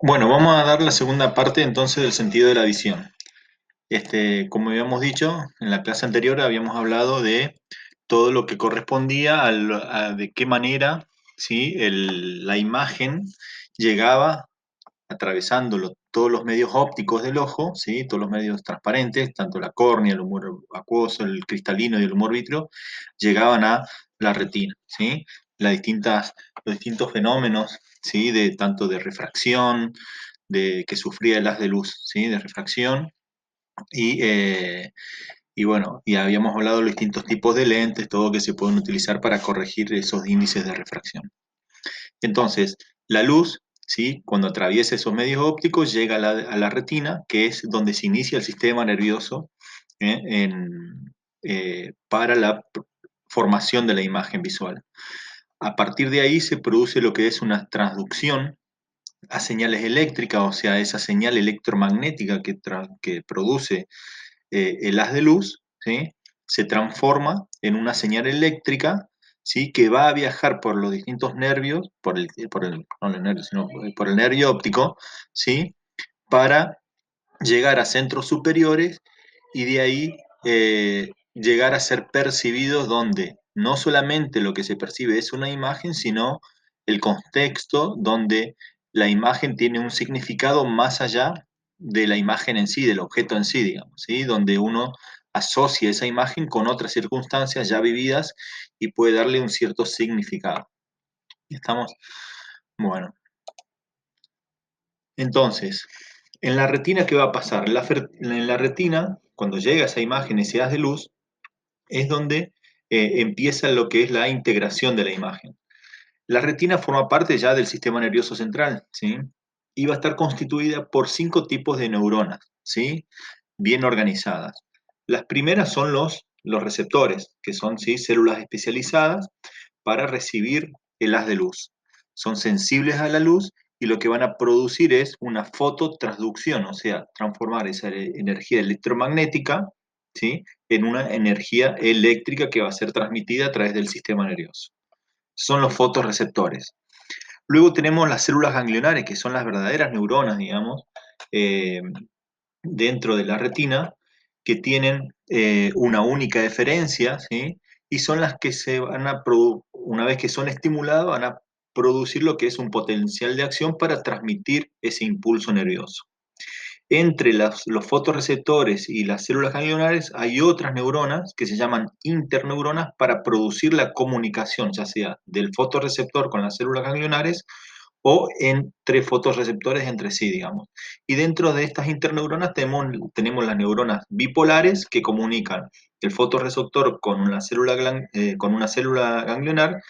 Bueno, vamos a dar la segunda parte entonces del sentido de la visión. Como habíamos dicho, en la clase anterior habíamos hablado de todo lo que correspondía de qué manera, ¿sí? La imagen llegaba atravesando todos los medios ópticos del ojo, ¿sí? Todos los medios transparentes, tanto la córnea, el humor acuoso, el cristalino y el humor vítreo, llegaban a la retina, ¿sí? Los distintos fenómenos, ¿sí? Tanto de refracción, que sufría el haz de luz, ¿sí? De refracción, y, eh, y bueno, y habíamos hablado de los distintos tipos de lentes, todo que se pueden utilizar para corregir esos índices de refracción. Entonces, la luz, ¿sí? Cuando atraviesa esos medios ópticos, llega a la retina, que es donde se inicia el sistema nervioso, ¿eh? Para la formación de la imagen visual. A partir de ahí se produce lo que es una transducción a señales eléctricas, o sea, esa señal electromagnética que produce el haz de luz, ¿sí? Se transforma en una señal eléctrica, ¿sí? Que va a viajar por los distintos nervios, no los nervios, sino por el nervio óptico, ¿sí? Para llegar a centros superiores y de ahí llegar a ser percibidos donde no solamente lo que se percibe es una imagen, sino el contexto donde la imagen tiene un significado más allá de la imagen en sí, del objeto en sí, digamos, ¿sí? Donde uno asocia esa imagen con otras circunstancias ya vividas y puede darle un cierto significado. ¿Estamos? Bueno, entonces, en la retina, ¿qué va a pasar? En la retina, cuando llega esa imagen, ese haz de luz, es donde empieza lo que es la integración de la imagen. La retina forma parte ya del sistema nervioso central, ¿sí? Y va a estar constituida por 5 tipos de neuronas, ¿sí? Bien organizadas. Las primeras son los receptores, que son, ¿sí? Células especializadas para recibir el haz de luz. Son sensibles a la luz y lo que van a producir es una fototransducción, o sea, transformar esa energía electromagnética, ¿sí? En una energía eléctrica que va a ser transmitida a través del sistema nervioso. Son los fotorreceptores. Luego tenemos las células ganglionares, que son las verdaderas neuronas, digamos, eh, dentro de la retina, que tienen una única deferencia, ¿sí? Y son las que una vez que son estimuladas, van a producir lo que es un potencial de acción para transmitir ese impulso nervioso. Entre los fotorreceptores y las células ganglionares hay otras neuronas que se llaman interneuronas para producir la comunicación, ya sea del fotorreceptor con las células ganglionares o entre fotorreceptores entre sí, digamos. Y dentro de estas interneuronas tenemos las neuronas bipolares que comunican el fotorreceptor con una célula ganglionar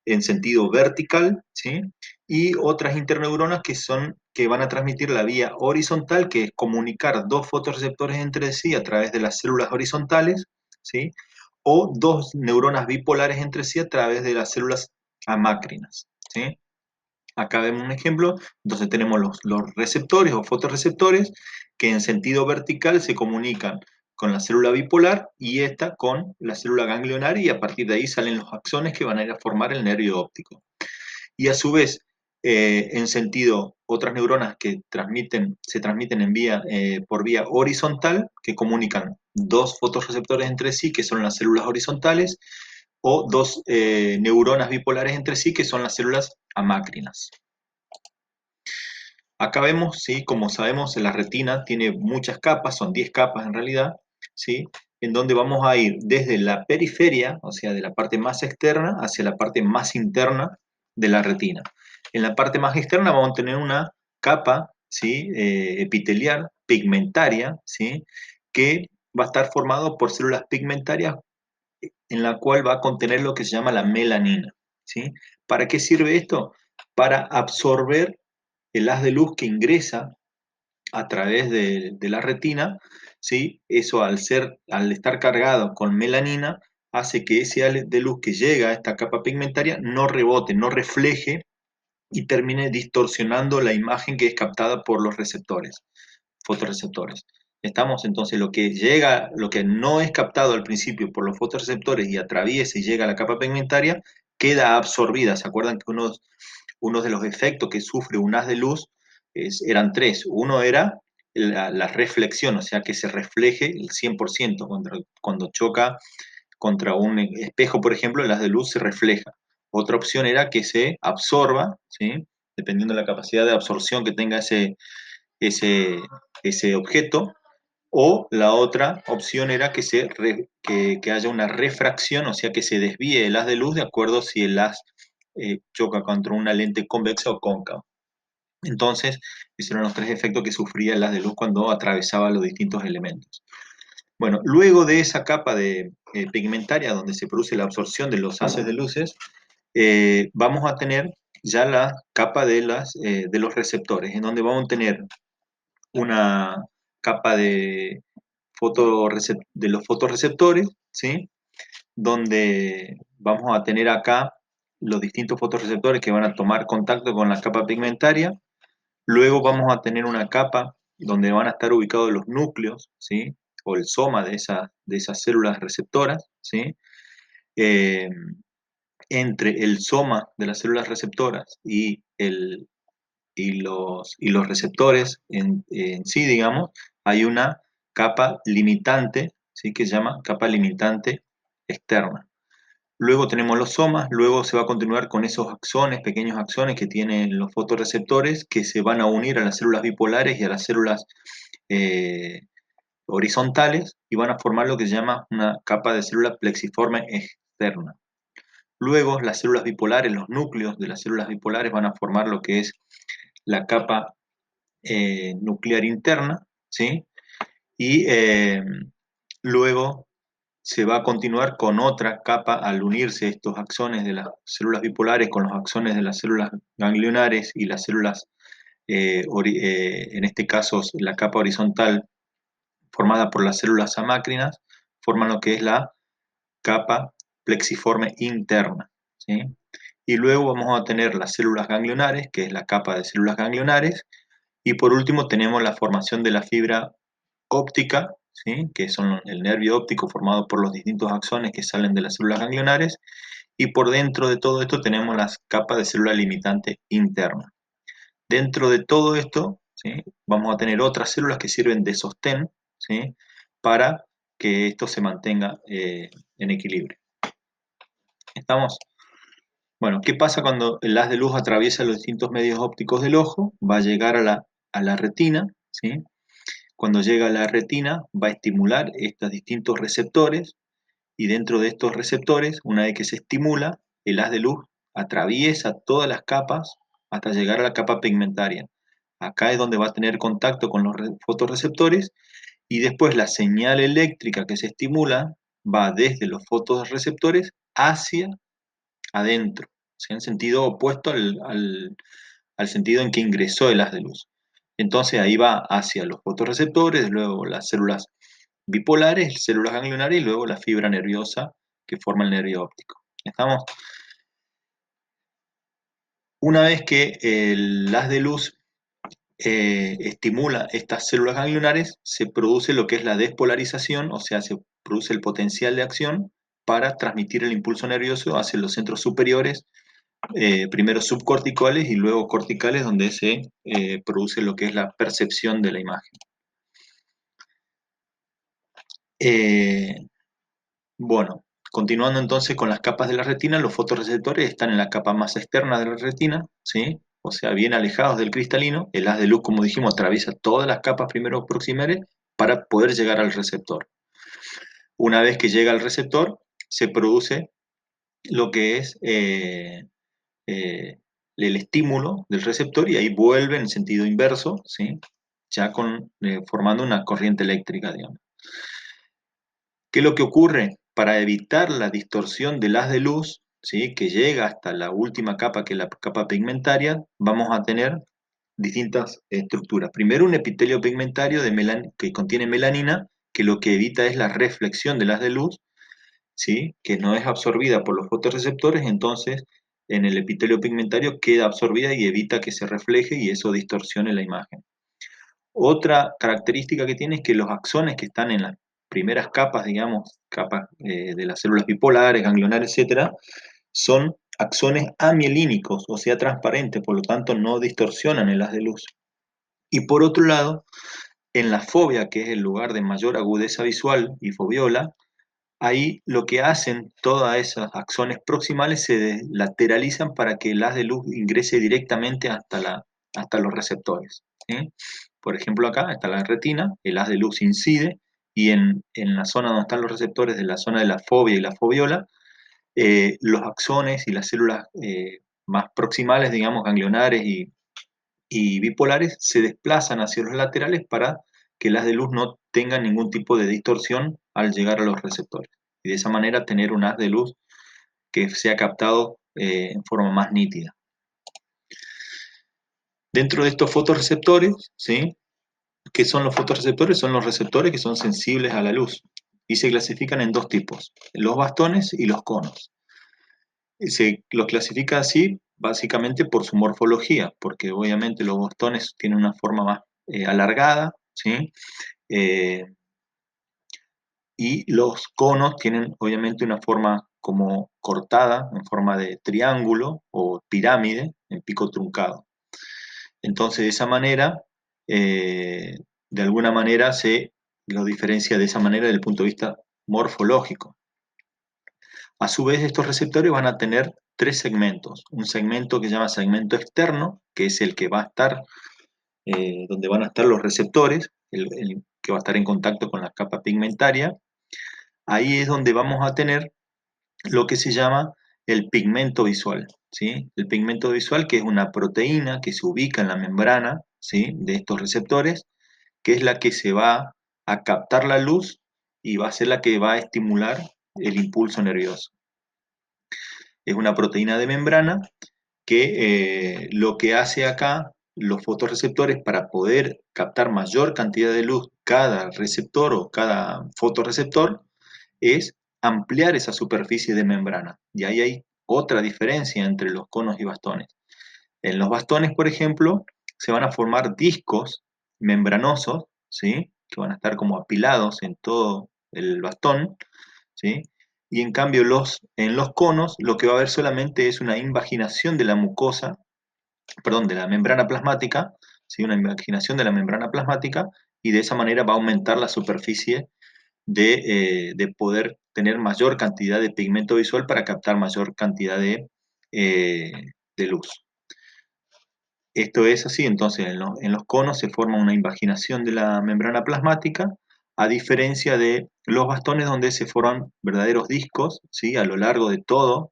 en sentido vertical, ¿sí? Y otras interneuronas que van a transmitir la vía horizontal, que es comunicar dos fotorreceptores entre sí a través de las células horizontales, ¿sí? O dos neuronas bipolares entre sí a través de las células amácrinas, ¿sí? Acá vemos un ejemplo, entonces tenemos los receptores o fotorreceptores que en sentido vertical se comunican con la célula bipolar y esta con la célula ganglionar y a partir de ahí salen los axones que van a ir a formar el nervio óptico. Y a su vez, en sentido, otras neuronas que se transmiten por vía horizontal, que comunican dos fotorreceptores entre sí, que son las células horizontales, o dos neuronas bipolares entre sí, que son las células amácrinas. Acá vemos, ¿sí? Como sabemos, la retina tiene muchas capas, son 10 capas en realidad, ¿sí? En donde vamos a ir desde la periferia, o sea, de la parte más externa, hacia la parte más interna de la retina. En la parte más externa vamos a tener una capa, ¿sí? Epitelial, pigmentaria, ¿sí? Que va a estar formado por células pigmentarias en la cual va a contener lo que se llama la melanina, ¿sí? ¿Para qué sirve esto? Para absorber el haz de luz que ingresa a través de la retina, ¿sí? Eso al estar cargado con melanina, hace que ese haz de luz que llega a esta capa pigmentaria no rebote, no refleje y termine distorsionando la imagen que es captada por los receptores, fotorreceptores. Estamos entonces lo que no es captado al principio por los fotorreceptores y atraviesa y llega a la capa pigmentaria, queda absorbida. ¿Se acuerdan que uno de los efectos que sufre un haz de luz eran tres. Uno era la reflexión, o sea, que se refleje el 100%. Cuando choca contra un espejo, por ejemplo, el haz de luz se refleja. Otra opción era que se absorba, ¿sí? Dependiendo de la capacidad de absorción que tenga ese, ese objeto. O la otra opción era que haya una refracción, o sea, que se desvíe el haz de luz de acuerdo si el haz choca contra una lente convexa o cóncava. Entonces, esos eran los tres efectos que sufría el haz de luz cuando atravesaba los distintos elementos. Bueno, luego de esa capa pigmentaria donde se produce la absorción de los haces de luces, vamos a tener ya la capa de los receptores, en donde vamos a tener una capa de los fotorreceptores, ¿sí? Donde vamos a tener acá los distintos fotorreceptores que van a tomar contacto con la capa pigmentaria. Luego vamos a tener una capa donde van a estar ubicados los núcleos, ¿sí? O el soma de esas células receptoras, ¿sí? Eh, Entre el soma de las células receptoras y los receptores en sí, digamos, hay una capa limitante, ¿sí? Que se llama capa limitante externa. Luego tenemos los somas, luego se va a continuar con esos axones, pequeños axones que tienen los fotorreceptores, que se van a unir a las células bipolares y a las células eh, horizontales y van a formar lo que se llama una capa de célula plexiforme externa. Luego las células bipolares, los núcleos de las células bipolares van a formar lo que es la capa nuclear interna, ¿sí? Y luego se va a continuar con otra capa al unirse estos axones de las células bipolares con los axones de las células ganglionares y las células, en este caso la capa horizontal formada por las células amácrinas, forman lo que es la capa plexiforme interna, ¿sí? Y luego vamos a tener las células ganglionares, que es la capa de células ganglionares, y por último tenemos la formación de la fibra óptica, ¿sí? Que son el nervio óptico formado por los distintos axones que salen de las células ganglionares, y por dentro de todo esto tenemos las capas de célula limitante interna. Dentro de todo esto, ¿sí? Vamos a tener otras células que sirven de sostén, ¿sí? Para que esto se mantenga en equilibrio. ¿Estamos? Bueno, ¿qué pasa cuando el haz de luz atraviesa los distintos medios ópticos del ojo? Va a llegar a la retina, ¿sí? Cuando llega a la retina va a estimular estos distintos receptores y dentro de estos receptores, una vez que se estimula, el haz de luz atraviesa todas las capas hasta llegar a la capa pigmentaria. Acá es donde va a tener contacto con los fotorreceptores y después la señal eléctrica que se estimula va desde los fotorreceptores hacia adentro, ¿sí? En sentido opuesto al sentido en que ingresó el haz de luz. Entonces ahí va hacia los fotorreceptores, luego las células bipolares, células ganglionares y luego la fibra nerviosa que forma el nervio óptico. ¿Estamos? Una vez que el haz de luz estimula estas células ganglionares, se produce lo que es la despolarización, o sea, se produce el potencial de acción para transmitir el impulso nervioso hacia los centros superiores, primero subcorticales y luego corticales, donde se produce lo que es la percepción de la imagen. Eh, bueno, continuando entonces con las capas de la retina, los fotorreceptores están en la capa más externa de la retina, ¿sí? O sea, bien alejados del cristalino. El haz de luz, como dijimos, atraviesa todas las capas primero proximales para poder llegar al receptor. Una vez que llega al receptor, se produce lo que es eh, el estímulo del receptor y ahí vuelve en sentido inverso, ¿sí? Ya formando una corriente eléctrica, digamos. ¿Qué es lo que ocurre? Para evitar la distorsión del haz de luz, ¿sí? Que llega hasta la última capa, que es la capa pigmentaria, vamos a tener distintas estructuras. Primero, un epitelio pigmentario que contiene melanina, que lo que evita es la reflexión del haz de luz, ¿sí? Que no es absorbida por los fotorreceptores, entonces en el epitelio pigmentario queda absorbida y evita que se refleje y eso distorsione la imagen. Otra característica que tiene es que los axones que están en las primeras capas, digamos, capas de las células bipolares, ganglionares, etcétera, son axones amielínicos, o sea, transparentes, por lo tanto no distorsionan el haz de luz. Y por otro lado, en la fobia, que es el lugar de mayor agudeza visual y fobiola, ahí lo que hacen todas esas axones proximales se lateralizan para que el haz de luz ingrese directamente hasta los receptores, ¿sí? Por ejemplo, acá está la retina, el haz de luz incide y en la zona donde están los receptores de la zona de la fobia y la fobiola, los axones y las células más proximales, digamos, ganglionares y bipolares, se desplazan hacia los laterales para que el haz de luz no tenga ningún tipo de distorsión al llegar a los receptores. Y de esa manera tener un haz de luz que sea captado en forma más nítida. Dentro de estos fotorreceptores, ¿sí? ¿Qué son los fotorreceptores? Son los receptores que son sensibles a la luz y se clasifican en dos tipos, los bastones y los conos. Se los clasifica así básicamente por su morfología, porque obviamente los bastones tienen una forma más alargada, ¿sí? Eh, y los conos tienen obviamente una forma como cortada, en forma de triángulo o pirámide, en pico truncado. Entonces, de esa manera, eh, de alguna manera se lo diferencia de esa manera desde el punto de vista morfológico. A su vez, estos receptores van a tener tres segmentos. Un segmento que se llama segmento externo, que es el que va a estar, donde van a estar los receptores, el que va a estar en contacto con la capa pigmentaria. Ahí es donde vamos a tener lo que se llama el pigmento visual, ¿sí? El pigmento visual, que es una proteína que se ubica en la membrana, ¿sí? De estos receptores, que es la que se va a captar la luz y va a ser la que va a estimular el impulso nervioso. Es una proteína de membrana que lo que hace acá los fotorreceptores para poder captar mayor cantidad de luz cada receptor o cada fotorreceptor es ampliar esa superficie de membrana. Y ahí hay otra diferencia entre los conos y bastones. En los bastones, por ejemplo, se van a formar discos membranosos, ¿sí? Que van a estar como apilados en todo el bastón, ¿sí? Y en cambio en los conos lo que va a haber solamente es una invaginación de la mucosa, perdón, de la membrana plasmática, ¿sí? Una invaginación de la membrana plasmática, y de esa manera va a aumentar la superficie de poder tener mayor cantidad de pigmento visual para captar mayor cantidad eh, de luz. Esto es así, entonces en los conos se forma una invaginación de la membrana plasmática, a diferencia de los bastones donde se forman verdaderos discos, ¿sí? A lo largo de todo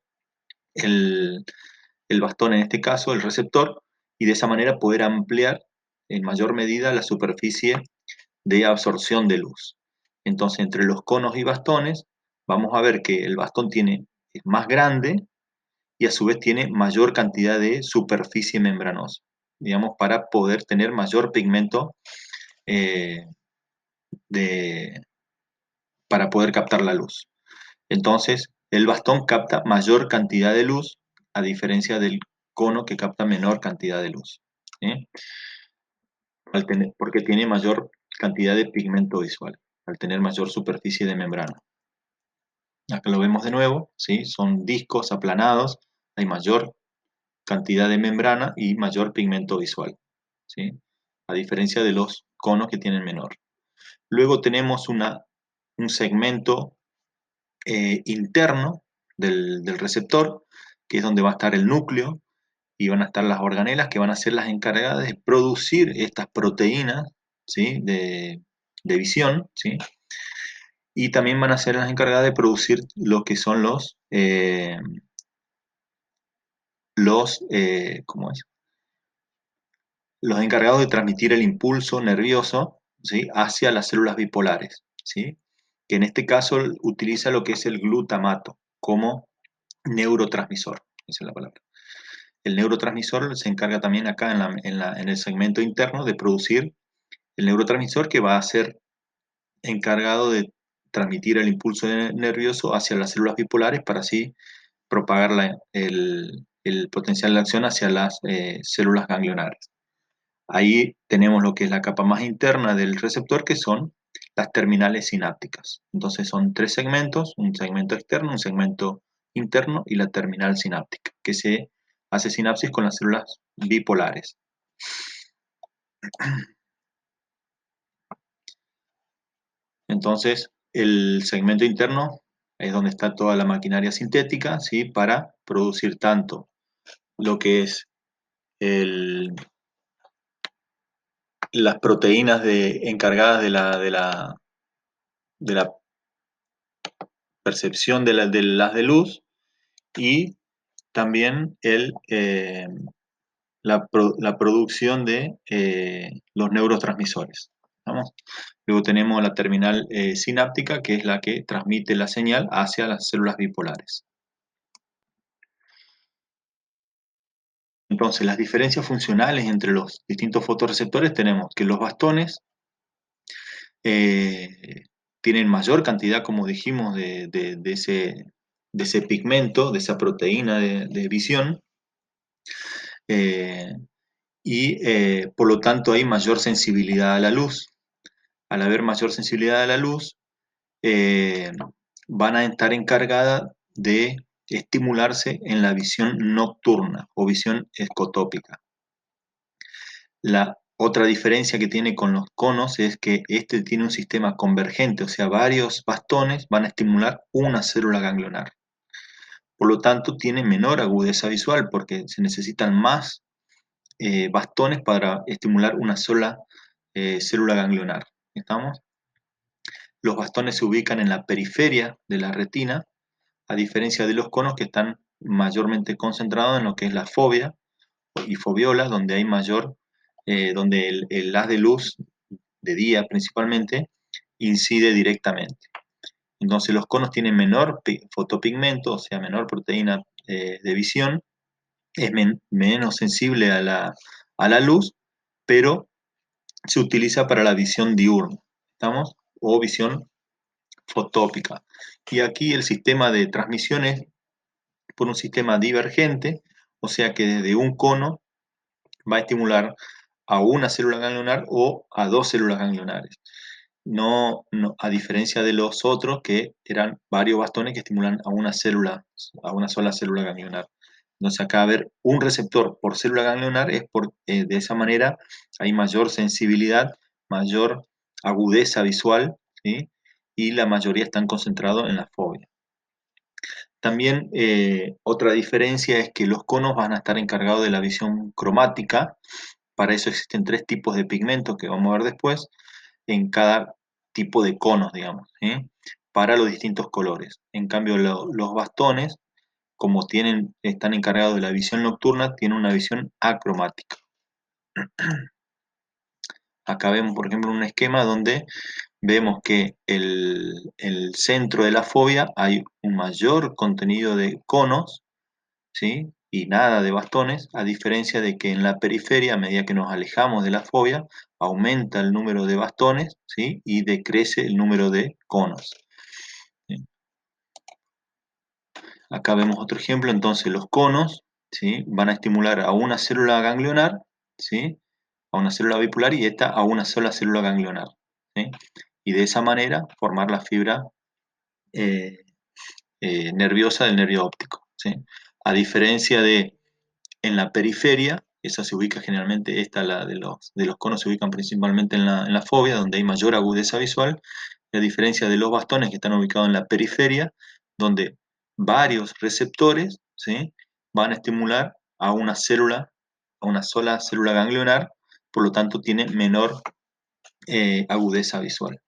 el, el bastón, en este caso el receptor, y de esa manera poder ampliar en mayor medida la superficie de absorción de luz. Entonces, entre los conos y bastones, vamos a ver que el bastón es más grande y a su vez tiene mayor cantidad de superficie membranosa, digamos, para poder tener mayor pigmento eh, de, para poder captar la luz. Entonces, el bastón capta mayor cantidad de luz a diferencia del cono que capta menor cantidad de luz, ¿sí? Porque tiene mayor cantidad de pigmento visual, al tener mayor superficie de membrana. Acá lo vemos de nuevo, ¿sí? Son discos aplanados, hay mayor cantidad de membrana y mayor pigmento visual, ¿sí? A diferencia de los conos que tienen menor. Luego tenemos un segmento interno del receptor, que es donde va a estar el núcleo y van a estar las organelas que van a ser las encargadas de producir estas proteínas, ¿sí? De visión, ¿sí? Y también van a ser las encargadas de producir lo que son ¿cómo es? Los encargados de transmitir el impulso nervioso, ¿sí? Hacia las células bipolares, ¿sí? Que en este caso utiliza lo que es el glutamato como neurotransmisor, esa es la palabra. El neurotransmisor se encarga también acá en el segmento interno de producir el neurotransmisor que va a ser encargado de transmitir el impulso nervioso hacia las células bipolares para así propagar el potencial de acción hacia las células ganglionares. Ahí tenemos lo que es la capa más interna del receptor, que son las terminales sinápticas. Entonces son tres segmentos, un segmento externo, un segmento interno y la terminal sináptica, que se hace sinapsis con las células bipolares. Entonces, el segmento interno es donde está toda la maquinaria sintética, ¿sí? Para producir tanto lo que es el, las proteínas encargadas de la percepción del haz de luz y también la producción de los neurotransmisores. ¿Vamos? Luego tenemos la terminal sináptica, que es la que transmite la señal hacia las células bipolares. Entonces, las diferencias funcionales entre los distintos fotorreceptores tenemos que los bastones eh, tienen mayor cantidad, como dijimos, de ese pigmento, de esa proteína de visión, eh, y por lo tanto hay mayor sensibilidad a la luz. Al haber mayor sensibilidad a la luz, eh, van a estar encargadas de estimularse en la visión nocturna o visión escotópica. La otra diferencia que tiene con los conos es que este tiene un sistema convergente, o sea, varios bastones van a estimular una célula ganglionar. Por lo tanto, tiene menor agudeza visual porque se necesitan más bastones para estimular una sola célula ganglionar. ¿Estamos? Los bastones se ubican en la periferia de la retina, a diferencia de los conos que están mayormente concentrados en lo que es la fóvea y foviola, donde hay mayor, donde el haz de luz de día principalmente incide directamente. Entonces los conos tienen menor fotopigmento, o sea, menor proteína de visión, es menos sensible a la luz, pero se utiliza para la visión diurna, ¿estamos? O visión fotópica. Y aquí el sistema de transmisión es por un sistema divergente, o sea que desde un cono va a estimular a una célula ganglionar o a dos células ganglionares. No, a diferencia de los otros que eran varios bastones que estimulan a una célula, a una sola célula ganglionar. Entonces acá a ver un receptor por célula ganglionar de esa manera hay mayor sensibilidad, mayor agudeza visual, ¿sí? Y la mayoría están concentrados en la fobia. También otra diferencia es que los conos van a estar encargados de la visión cromática. Para eso existen tres tipos de pigmentos que vamos a ver después en cada tipo de conos, digamos, ¿sí? Para los distintos colores. En cambio, los bastones, como están encargados de la visión nocturna, tienen una visión acromática. Acá vemos, por ejemplo, un esquema donde vemos que el centro de la fobia hay un mayor contenido de conos, ¿sí? Y nada de bastones, a diferencia de que en la periferia, a medida que nos alejamos de la fobia, aumenta el número de bastones, ¿sí? Y decrece el número de conos. ¿Sí? Acá vemos otro ejemplo, entonces los conos, ¿sí? Van a estimular a una célula ganglionar, ¿sí? A una célula bipolar y esta a una sola célula ganglionar, ¿sí? Y de esa manera formar la fibra eh, nerviosa del nervio óptico, ¿sí? A diferencia de en la periferia, esa se ubica generalmente, la de los conos se ubican principalmente en la fobia, donde hay mayor agudeza visual, a diferencia de los bastones que están ubicados en la periferia, donde varios receptores, ¿sí? Van a estimular a una célula, a una sola célula ganglionar, por lo tanto tiene menor agudeza visual.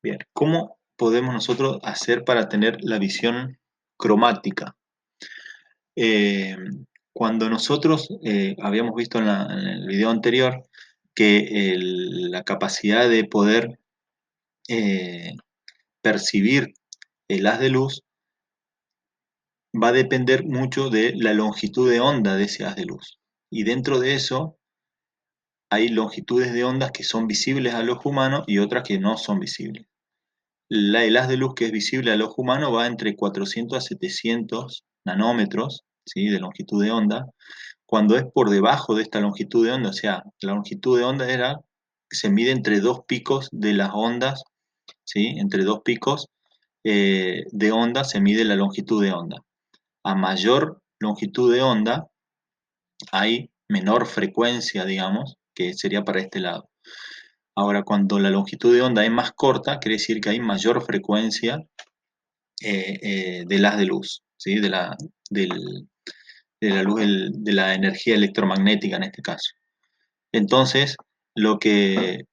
Bien, ¿cómo podemos nosotros hacer para tener la visión cromática? Eh, Cuando nosotros habíamos visto en el video anterior que la capacidad de poder eh, percibir el haz de luz va a depender mucho de la longitud de onda de ese haz de luz. Y dentro de eso hay longitudes de ondas que son visibles al ojo humano y otras que no son visibles. El haz de luz que es visible al ojo humano va entre 400 a 700 nanómetros, ¿sí? De longitud de onda. Cuando es por debajo de esta longitud de onda, o sea, la longitud de onda se mide entre dos picos de las ondas, ¿sí? Entre dos picos de onda se mide la longitud de onda. A mayor longitud de onda hay menor frecuencia, digamos, que sería para este lado. Ahora, cuando la longitud de onda es más corta, quiere decir que hay mayor frecuencia del haz de luz, ¿sí? Del- de la luz, de la energía electromagnética en este caso. Entonces, lo que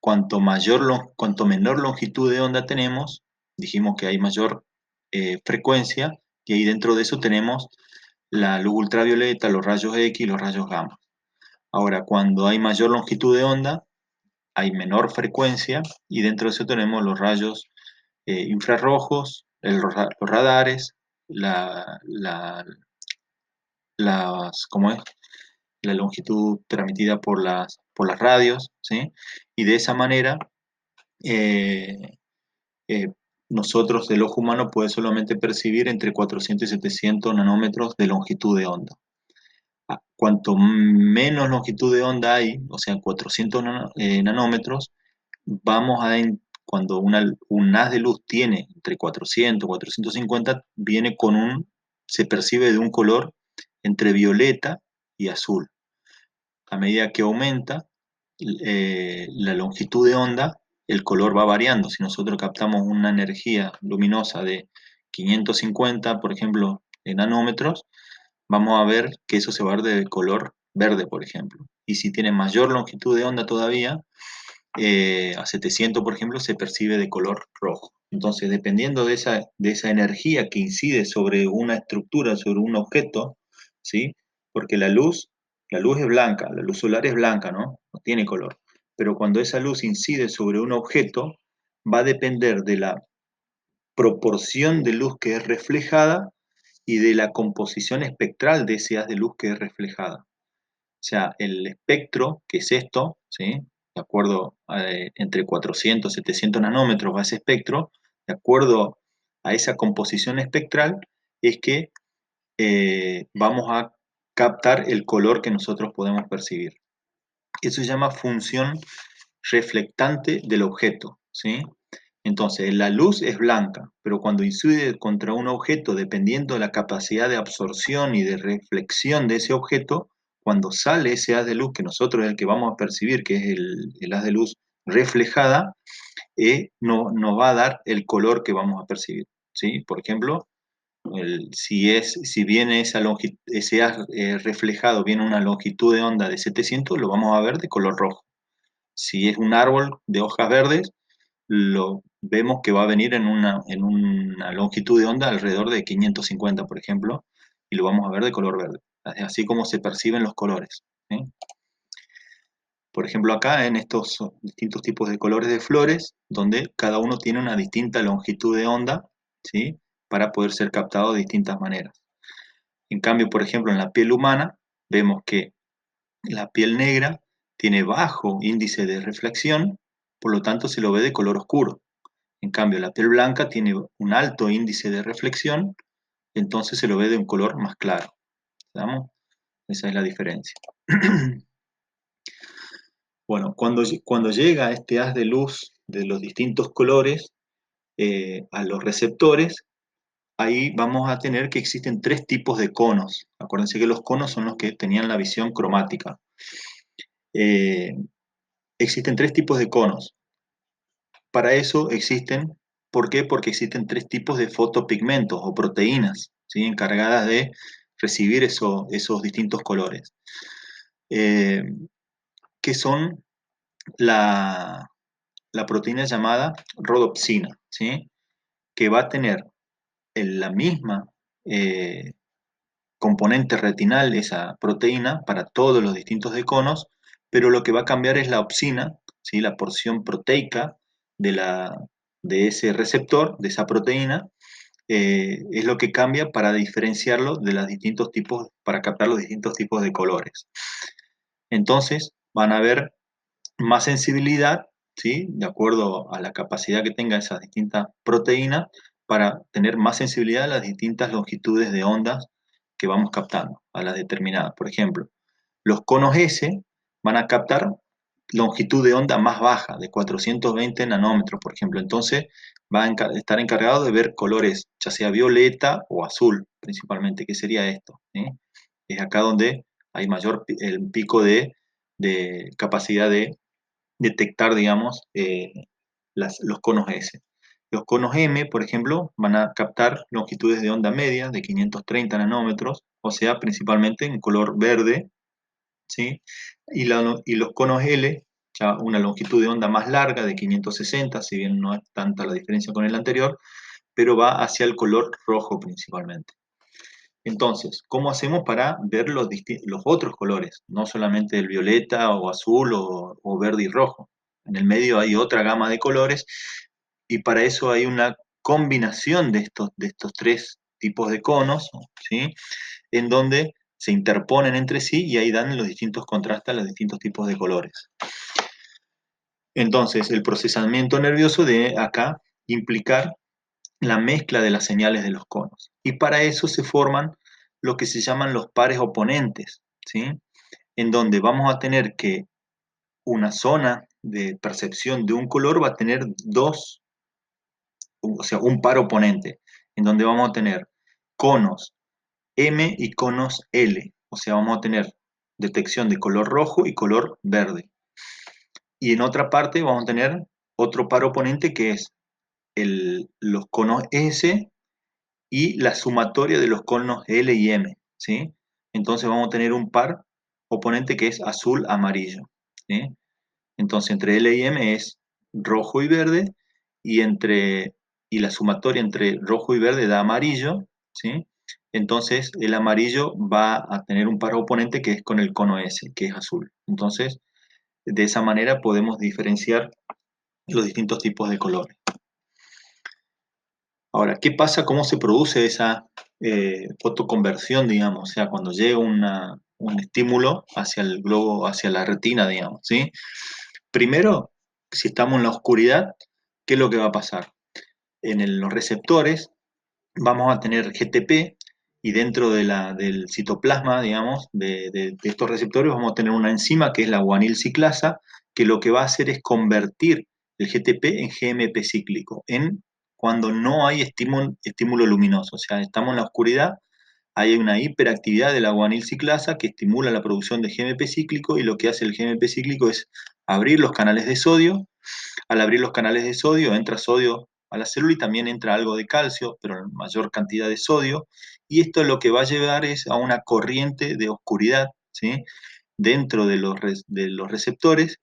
cuanto menor longitud de onda tenemos, dijimos que hay mayor frecuencia, y ahí dentro de eso tenemos la luz ultravioleta, los rayos X y los rayos gamma. Ahora, cuando hay mayor longitud de onda, hay menor frecuencia, y dentro de eso tenemos los rayos infrarrojos, los radares, ¿cómo es? La longitud transmitida por las radios, ¿sí? Y de esa manera, eh, eh, nosotros, el ojo humano, puede solamente percibir entre 400 y 700 nanómetros de longitud de onda. Cuanto menos longitud de onda hay, o sea, 400 nanómetros, cuando un haz de luz tiene entre 400 y 450, se percibe de un color entre violeta y azul. A medida que aumenta la longitud de onda, el color va variando. Si nosotros captamos una energía luminosa de 550, por ejemplo, en nanómetros, vamos a ver que eso se va a ver de color verde, por ejemplo. Y si tiene mayor longitud de onda todavía, a 700, por ejemplo, se percibe de color rojo. Entonces, dependiendo de esa energía que incide sobre una estructura, sobre un objeto, ¿sí? Porque la luz es blanca, la luz solar es blanca, ¿no? No tiene color. Pero cuando esa luz incide sobre un objeto, va a depender de la proporción de luz que es reflejada y de la composición espectral de ese haz de luz que es reflejada. O sea, el espectro, que es esto, ¿sí? De acuerdo entre 400 y 700 nanómetros va ese espectro, de acuerdo a esa composición espectral, es que vamos a captar el color que nosotros podemos percibir. Eso se llama función reflectante del objeto, ¿sí? Entonces, la luz es blanca, pero cuando incide contra un objeto, dependiendo de la capacidad de absorción y de reflexión de ese objeto, cuando sale ese haz de luz que nosotros es el que vamos a percibir, que es el haz de luz reflejada, nos va a dar el color que vamos a percibir, ¿sí? Por ejemplo, si viene ese haz reflejado, viene una longitud de onda de 700, lo vamos a ver de color rojo. Si es un árbol de hojas verdes, lo vemos que va a venir en una longitud de onda alrededor de 550, por ejemplo, y lo vamos a ver de color verde, así como se perciben los colores, ¿sí? Por ejemplo, acá en estos distintos tipos de colores de flores, donde cada uno tiene una distinta longitud de onda, ¿sí? Para poder ser captado de distintas maneras. En cambio, por ejemplo, en la piel humana, vemos que la piel negra tiene bajo índice de reflexión, por lo tanto se lo ve de color oscuro. En cambio, la piel blanca tiene un alto índice de reflexión, entonces se lo ve de un color más claro. ¿Sabemos? Esa es la diferencia. Bueno, cuando llega este haz de luz de los distintos colores a los receptores, ahí vamos a tener que existen tres tipos de conos. Acuérdense que los conos son los que tenían la visión cromática. Eh, existen tres tipos de conos. Para eso existen, ¿por qué? Porque existen tres tipos de fotopigmentos o proteínas, ¿sí? Encargadas de recibir esos distintos colores, eh, que son la, la proteína llamada rodopsina, ¿sí? Que va a tener en la misma componente retinal, esa proteína, para todos los distintos deconos, pero lo que va a cambiar es la opsina, ¿sí? La porción proteica de ese receptor, de esa proteína, es lo que cambia para diferenciarlo de los distintos tipos, para captar los distintos tipos de colores. Entonces, van a haber más sensibilidad, ¿sí? De acuerdo a la capacidad que tenga esas distintas proteínas, para tener más sensibilidad a las distintas longitudes de ondas que vamos captando, a las determinadas. Por ejemplo, los conos S van a captar longitud de onda más baja, de 420 nanómetros, por ejemplo. Entonces, va a estar encargado de ver colores, ya sea violeta o azul, principalmente. ¿Qué sería esto? ¿Sí? Es acá donde hay el pico de de capacidad de detectar, digamos, los conos S. Los conos M, por ejemplo, van a captar longitudes de onda media de 530 nanómetros, o sea, principalmente en color verde, ¿sí? Y los conos L, ya una longitud de onda más larga de 560, si bien no es tanta la diferencia con el anterior, pero va hacia el color rojo principalmente. Entonces, ¿cómo hacemos para ver los otros colores? No solamente el violeta o azul o verde y rojo. En el medio hay otra gama de colores y para eso hay una combinación de estos tres tipos de conos, ¿sí? En donde se interponen entre sí y ahí dan los distintos contrastes, los distintos tipos de colores. Entonces, el procesamiento nervioso de acá implicar la mezcla de las señales de los conos. Y para eso se forman lo que se llaman los pares oponentes, ¿sí? En donde vamos a tener que una zona de percepción de un color va a tener o sea, un par oponente, en donde vamos a tener conos M y conos L, o sea, vamos a tener detección de color rojo y color verde. Y en otra parte vamos a tener otro par oponente que es los conos S y la sumatoria de los conos L y M, ¿sí? Entonces vamos a tener un par oponente que es azul-amarillo, ¿sí? Entonces entre L y M es rojo y verde y, y la sumatoria entre rojo y verde da amarillo, ¿sí? Entonces el amarillo va a tener un par oponente que es con el cono S, que es azul. Entonces, de esa manera podemos diferenciar los distintos tipos de colores. Ahora, ¿qué pasa? ¿Cómo se produce esa fotoconversión, digamos? O sea, cuando llega un estímulo hacia el globo, hacia la retina, digamos, ¿sí? Primero, si estamos en la oscuridad, ¿qué es lo que va a pasar? Los receptores vamos a tener GTP y dentro del citoplasma, digamos, de estos receptores vamos a tener una enzima que es la guanil ciclasa, que lo que va a hacer es convertir el GTP en GMP cíclico, cuando no hay estímulo luminoso, o sea, estamos en la oscuridad, hay una hiperactividad de la guanil ciclasa que estimula la producción de GMP cíclico y lo que hace el GMP cíclico es abrir los canales de sodio. Al abrir los canales de sodio, entra sodio a la célula y también entra algo de calcio, pero en mayor cantidad de sodio. Y esto lo que va a llevar es a una corriente de oscuridad, ¿sí? Dentro de los receptores,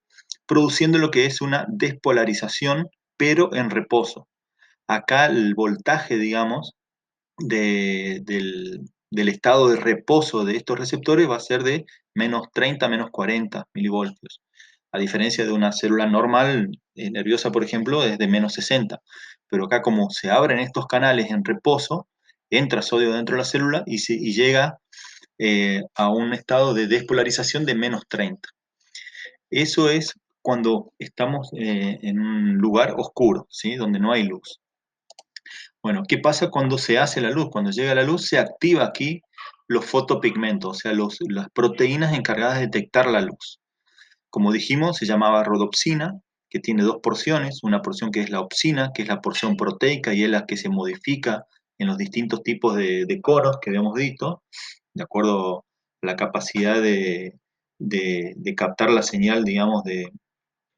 produciendo lo que es una despolarización, pero en reposo. Acá el voltaje, digamos, del estado de reposo de estos receptores va a ser de menos 30, menos 40 milivoltios. A diferencia de una célula normal, nerviosa, por ejemplo, es de menos 60. Pero acá como se abren estos canales en reposo, entra sodio dentro de la célula y llega a un estado de despolarización de menos 30. Eso es cuando estamos en un lugar oscuro, ¿sí? Donde no hay luz. Bueno, ¿qué pasa cuando se hace la luz? Cuando llega la luz se activa aquí los fotopigmentos, o sea, las proteínas encargadas de detectar la luz. Como dijimos, se llamaba rodopsina, que tiene dos porciones, una porción que es la opsina, que es la porción proteica y es la que se modifica en los distintos tipos de conos que habíamos visto, de acuerdo a la capacidad de captar la señal, digamos, de,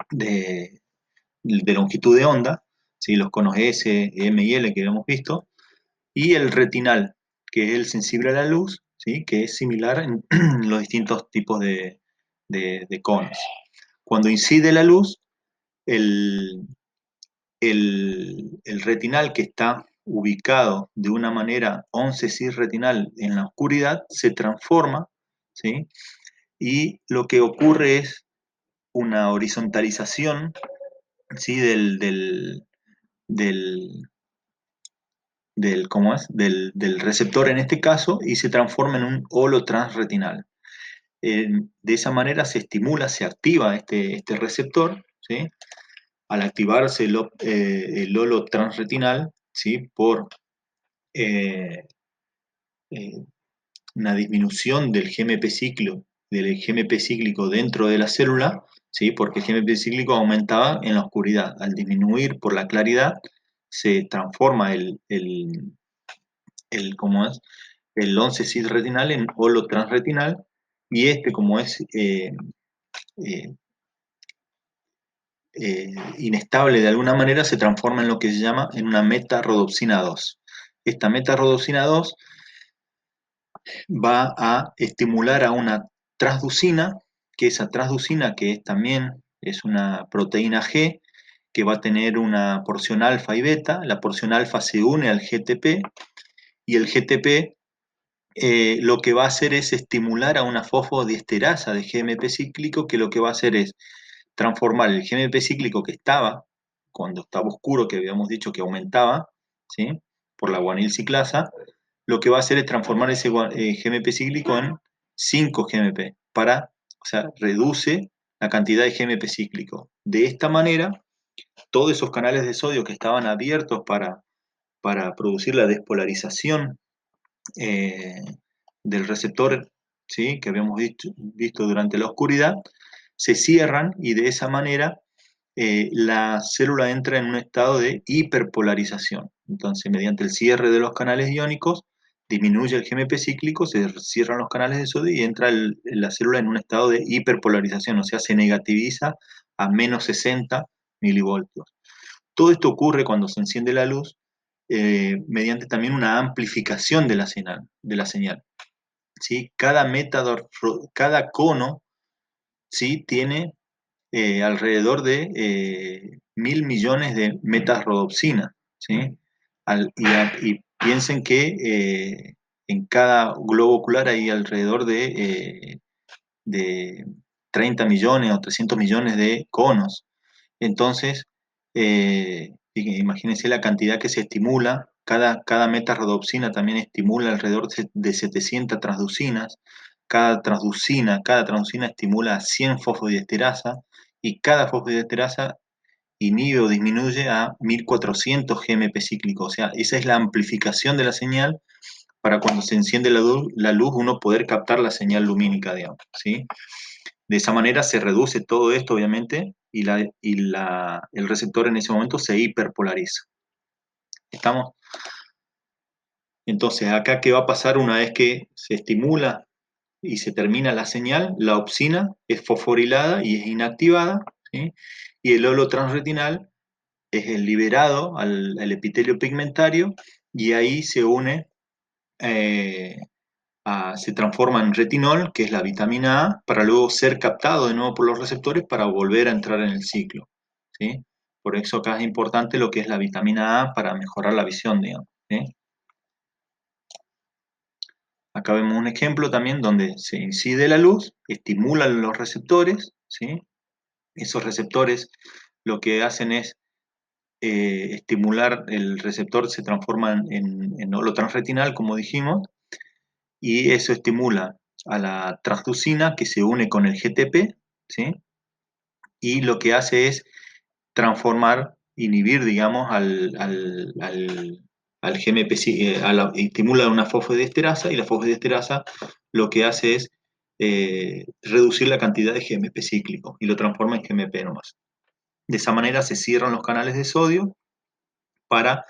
de longitud de onda, ¿sí? Los conos S, M y L que habíamos visto, y el retinal, que es el sensible a la luz, ¿sí? Que es similar en los distintos tipos de conos. Cuando incide la luz, el, el retinal que está ubicado de una manera 11 cis retinal en la oscuridad se transforma, ¿sí? Y lo que ocurre es una horizontalización, ¿sí? Del, ¿cómo es? Del receptor en este caso y se transforma en un holo transretinal. De esa manera se estimula, se activa este receptor, ¿sí? Al activarse el holo transretinal, ¿sí? Por eh, eh, una disminución del GMP cíclico dentro de la célula, ¿sí? Porque el GMP cíclico aumentaba en la oscuridad. Al disminuir por la claridad, se transforma ¿cómo es? El 11 cis retinal en holo transretinal, y como es eh, inestable de alguna manera, se transforma en lo que se llama en una meta-rodopsina 2. Esta meta-rodopsina 2 va a estimular a una transducina, que esa transducina, que es también es una proteína G, que va a tener una porción alfa y beta. La porción alfa se une al GTP y el GTP lo que va a hacer es estimular a una fosfodiesterasa de GMP cíclico, que lo que va a hacer es transformar el GMP cíclico que estaba, cuando estaba oscuro, que habíamos dicho que aumentaba, ¿sí? Por la guanil ciclasa, lo que va a hacer es transformar ese GMP cíclico en 5 GMP, o sea, reduce la cantidad de GMP cíclico. De esta manera, todos esos canales de sodio que estaban abiertos para producir la despolarización eh, del receptor, ¿sí? Que habíamos visto durante la oscuridad, se cierran y de esa manera la célula entra en un estado de hiperpolarización. Entonces, mediante el cierre de los canales iónicos, disminuye el GMP cíclico, se cierran los canales de sodio y entra la célula en un estado de hiperpolarización, o sea, se negativiza a menos 60 milivoltios. Todo esto ocurre cuando se enciende la luz mediante también una amplificación de la señal, ¿sí? Cada cono, ¿sí? Tiene alrededor de 1.000 millones de metas-rodopsina, ¿sí? Y piensen que en cada globo ocular hay alrededor de 30 millones o 300 millones de conos. Entonces, imagínense la cantidad que se estimula. Cada metarrodopsina también estimula alrededor de 700 transducinas. Cada transducina estimula a 100 fosfodiesterasa y cada fosfodiesterasa inhibe o disminuye a 1.400 GMP cíclicos. O sea, esa es la amplificación de la señal para cuando se enciende la luz uno poder captar la señal lumínica, digamos, ¿sí? De esa manera se reduce todo esto, obviamente, el receptor en ese momento se hiperpolariza. ¿Estamos? Entonces, acá, ¿qué va a pasar una vez que se estimula y se termina la señal? La opsina es fosforilada y es inactivada, ¿sí? Y el holotransretinal es el liberado al epitelio pigmentario y ahí se une eh, se transforma en retinol, que es la vitamina A, para luego ser captado de nuevo por los receptores para volver a entrar en el ciclo, ¿sí? Por eso acá es importante lo que es la vitamina A para mejorar la visión, digamos, ¿sí? Acá vemos un ejemplo también donde se incide la luz, estimulan los receptores, ¿sí? Esos receptores lo que hacen es estimular, el receptor se transforma en holotransretinal, como dijimos, y eso estimula a la transducina que se une con el GTP, ¿sí? Y lo que hace es transformar, inhibir, digamos, al GMP, estimula una fosfodiesterasa y la fosfodiesterasa lo que hace es reducir la cantidad de GMP cíclico y lo transforma en GMP nomás. De esa manera se cierran los canales de sodio para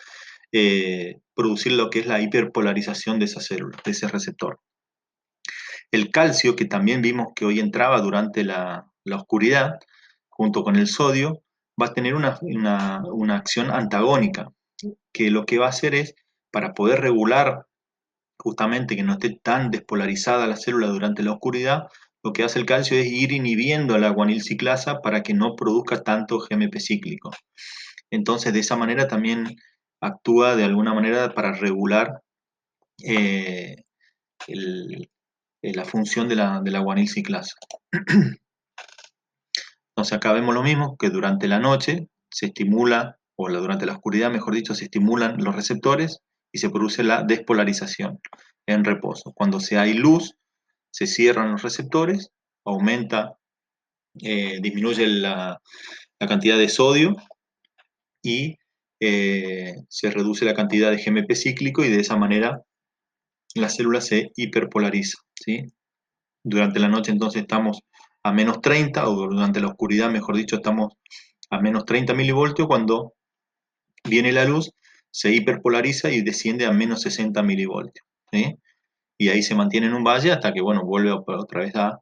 producir lo que es la hiperpolarización de esa célula, de ese receptor. El calcio, que también vimos que hoy entraba durante la oscuridad, junto con el sodio, va a tener una acción antagónica, que lo que va a hacer es, para poder regular justamente que no esté tan despolarizada la célula durante la oscuridad, lo que hace el calcio es ir inhibiendo a la guanilciclasa para que no produzca tanto GMP cíclico. Entonces, de esa manera también actúa de alguna manera para regular eh, el, la función de la guanilciclasa. Entonces acá vemos lo mismo, que durante la noche se estimula, durante la oscuridad, mejor dicho, se estimulan los receptores y se produce la despolarización en reposo. Cuando hay luz, se cierran los receptores, aumenta, disminuye la cantidad de sodio y se reduce la cantidad de GMP cíclico y de esa manera la célula se hiperpolariza, ¿sí? Durante la noche entonces estamos a menos 30, o durante la oscuridad, mejor dicho, estamos a menos 30 milivoltios. Cuando viene la luz, se hiperpolariza y desciende a menos 60 milivoltios, ¿sí? Y ahí se mantiene en un valle hasta que, bueno, vuelve otra vez a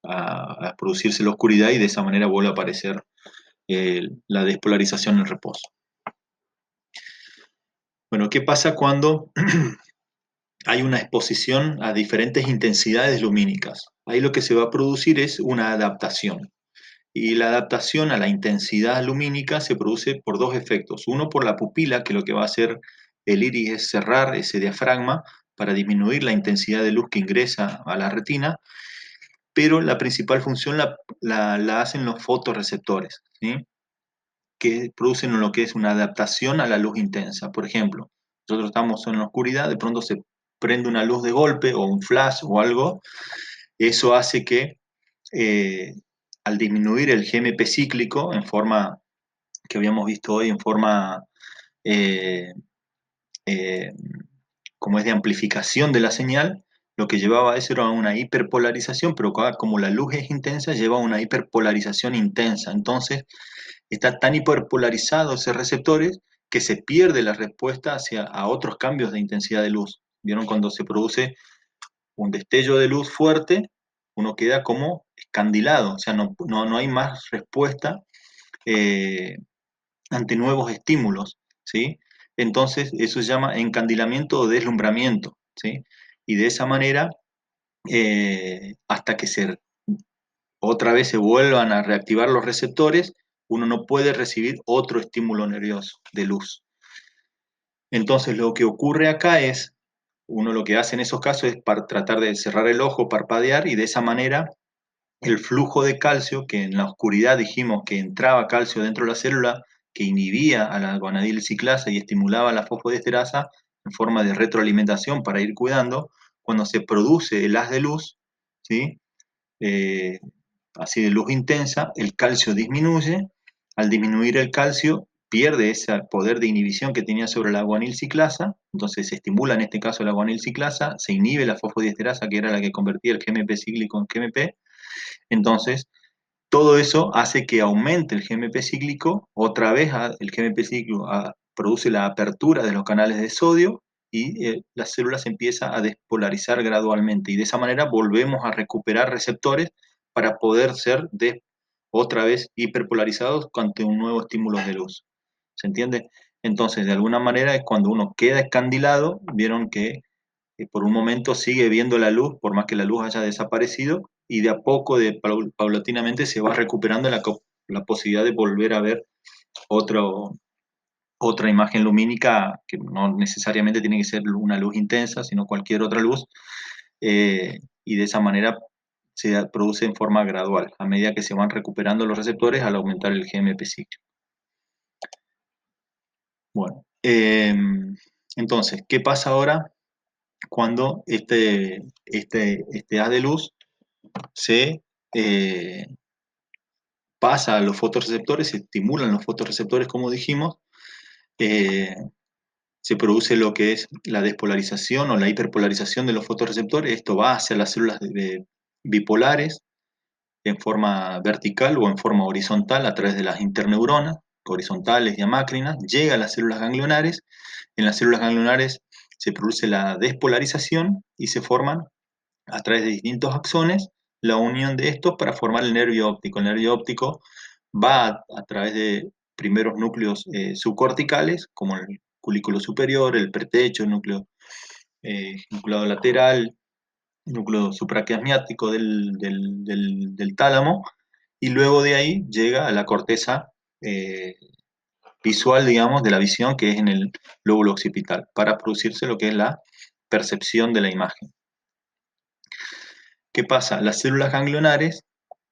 a producirse la oscuridad y de esa manera vuelve a aparecer la despolarización en reposo. Bueno, ¿qué pasa cuando hay una exposición a diferentes intensidades lumínicas? Ahí lo que se va a producir es una adaptación. Y la adaptación a la intensidad lumínica se produce por dos efectos. Uno, por la pupila, que lo que va a hacer el iris es cerrar ese diafragma para disminuir la intensidad de luz que ingresa a la retina, pero la principal función la hacen los fotorreceptores, ¿sí? Que producen lo que es una adaptación a la luz intensa. Por ejemplo, nosotros estamos en la oscuridad, de pronto se prende una luz de golpe o un flash o algo, eso hace que eh, al disminuir el GMP cíclico en forma que habíamos visto hoy, en forma eh, eh, como es de amplificación de la señal, lo que llevaba a eso era una hiperpolarización, pero como la luz es intensa, lleva a una hiperpolarización intensa. Entonces, está tan hiperpolarizado esos receptores que se pierde la respuesta a otros cambios de intensidad de luz. ¿Vieron? Cuando se produce un destello de luz fuerte, uno queda como escandilado, o sea, no hay más respuesta eh, ante nuevos estímulos, ¿sí? Entonces, eso se llama encandilamiento o deslumbramiento, ¿sí? Y de esa manera, hasta que otra vez se vuelvan a reactivar los receptores, uno no puede recibir otro estímulo nervioso de luz. Entonces, lo que ocurre acá es, uno lo que hace en esos casos es tratar de cerrar el ojo, parpadear, y de esa manera el flujo de calcio, que en la oscuridad dijimos que entraba calcio dentro de la célula, que inhibía a la guanidilciclasa y estimulaba la fosfodiesterasa en forma de retroalimentación para ir cuidando, cuando se produce el haz de luz, ¿sí? Eh, así de luz intensa, el calcio disminuye. Al disminuir el calcio, pierde ese poder de inhibición que tenía sobre la guanilciclasa, entonces se estimula en este caso la guanilciclasa, se inhibe la fosfodiesterasa, que era la que convertía el GMP cíclico en GMP. Entonces, todo eso hace que aumente el GMP cíclico, otra vez el GMP cíclico produce la apertura de los canales de sodio y la célula se empieza a despolarizar gradualmente, y de esa manera volvemos a recuperar receptores para poder ser otra vez hiperpolarizados ante un nuevo estímulo de luz. ¿Se entiende? Entonces, de alguna manera es cuando uno queda escandilado, vieron que por un momento sigue viendo la luz, por más que la luz haya desaparecido, y de a poco, paulatinamente, se va recuperando la posibilidad de volver a ver otro, otra imagen lumínica, que no necesariamente tiene que ser una luz intensa, sino cualquier otra luz, y de esa manera se produce en forma gradual, a medida que se van recuperando los receptores al aumentar el GMP ciclo. Bueno, entonces, ¿qué pasa ahora cuando este haz de luz se pasa a los fotorreceptores, se estimulan los fotorreceptores, como dijimos, eh, se produce lo que es la despolarización o la hiperpolarización de los fotorreceptores. Esto va hacia las células bipolares en forma vertical o en forma horizontal a través de las interneuronas, horizontales y amácrinas, llega a las células ganglionares. En las células ganglionares se produce la despolarización y se forman a través de distintos axones la unión de estos para formar el nervio óptico. El nervio óptico va a través de primeros núcleos subcorticales, como el culículo superior, el pretecho, el núcleo vinculado lateral, el núcleo supraquiasmático del tálamo, y luego de ahí llega a la corteza visual, digamos, de la visión, que es en el lóbulo occipital, para producirse lo que es la percepción de la imagen. ¿Qué pasa? Las células ganglionares